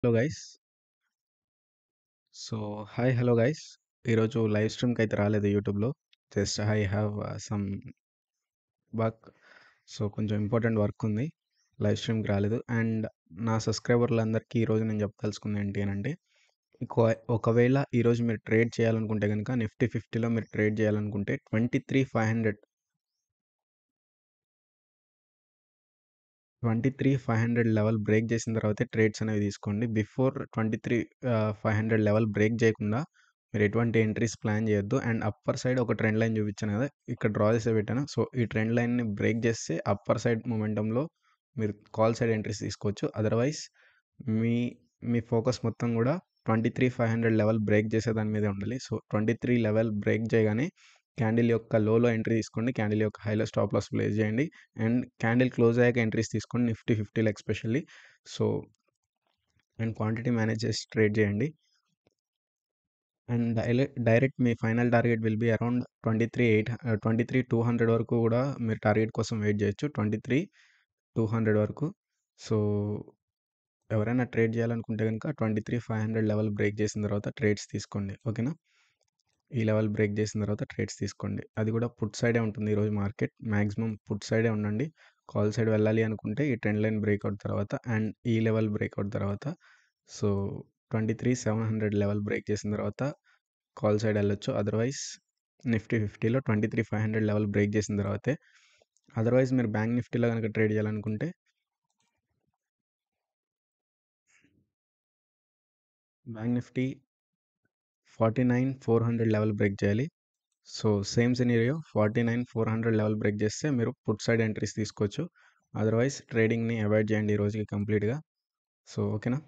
Hello guys. So hello guys. ఈరోజు live స్ట్రీమ్కి అయితే రాలేదు యూట్యూబ్లో. Just I have some work. So కొంచెం ఇంపార్టెంట్ వర్క్ ఉంది, లైవ్ స్ట్రీమ్కి రాలేదు. అండ్ నా సబ్స్క్రైబర్లందరికీ ఈరోజు నేను చెప్పదలుచుకుంది ఏంటి అని అంటే, ఒకవేళ ఈరోజు మీరు ట్రేడ్ చేయాలనుకుంటే కనుక నిఫ్టీ 50లో మీరు ట్రేడ్ చేయాలనుకుంటే 23,500 లెవెల్ బ్రేక్ చేసిన తర్వాతే ట్రేడ్స్ అనేవి తీసుకోండి. బిఫోర్ 23,500 లెవెల్ బ్రేక్ చేయకుండా మీరు ఎటువంటి ఎంట్రీస్ ప్లాన్ చేయొద్దు. అండ్ అప్పర్ సైడ్ ఒక ట్రెండ్ లైన్ చూపించాను కదా, ఇక్కడ డ్రా చేసి పెట్టాను. సో ఈ ట్రెండ్ లైన్ని బ్రేక్ చేస్తే అప్పర్ సైడ్ మొమెంటంలో మీరు కాల్ సైడ్ ఎంట్రీస్ తీసుకోవచ్చు. అదర్వైజ్ మీ మీ ఫోకస్ మొత్తం కూడా 23,500 లెవెల్ బ్రేక్ చేసే దాని మీదే ఉండాలి. సో 23 లెవెల్ బ్రేక్ చేయగానే క్యాండిల్ యొక్క లోలో ఎంట్రీ తీసుకోండి, క్యాండిల్ యొక్క హైలో స్టాప్ లాస్ ప్లేస్ చేయండి. అండ్ క్యాండిల్ క్లోజ్ అయ్యాక ఎంట్రీస్ తీసుకోండి, నిఫ్టీ 50లో especially. So and quantity manage చేసి ట్రేడ్ చేయండి. అండ్ డైరెక్ట్ మీ final target will be around 23,200 వరకు కూడా మీరు టార్గెట్ కోసం వెయిట్ చేయొచ్చు, 23,200 వరకు. సో ఎవరైనా ట్రేడ్ చేయాలనుకుంటే కనుక 23,500 లెవెల్ బ్రేక్ చేసిన తర్వాత ట్రేడ్స్ తీసుకోండి, ఓకేనా? ఈ లెవెల్ బ్రేక్ చేసిన తర్వాత ట్రేడ్స్ తీసుకోండి. అది కూడా పుట్ సైడే ఉంటుంది ఈరోజు మార్కెట్, మ్యాక్సిమం పుట్ సైడే ఉండండి. కాల్ సైడ్ వెళ్ళాలి అనుకుంటే ఈ ట్రెండ్ లైన్ బ్రేక్అవుట్ తర్వాత అండ్ ఈ లెవెల్ బ్రేక్అవుట్ తర్వాత, సో 23,700 లెవెల్ బ్రేక్ చేసిన తర్వాత కాల్ సైడ్ వెళ్ళొచ్చు. అదర్వైజ్ నిఫ్టీ 50లో 23,500 లెవెల్ బ్రేక్ చేసిన తర్వాతే. అదర్వైజ్ మీరు బ్యాంక్ నిఫ్టీలో కనుక ట్రేడ్ చేయాలనుకుంటే బ్యాంక్ నిఫ్టీ 49,400 లెవెల్ బ్రేక్ చేయాలి. So same scenario, 49,400 level break చేస్తే మీరు పుట్ సైడ్ ఎంట్రీస్ తీసుకోవచ్చు. అదర్వైజ్ ట్రేడింగ్ని అవాయిడ్ చేయండి ఈ రోజుకి కంప్లీట్గా. సో ఓకేనా?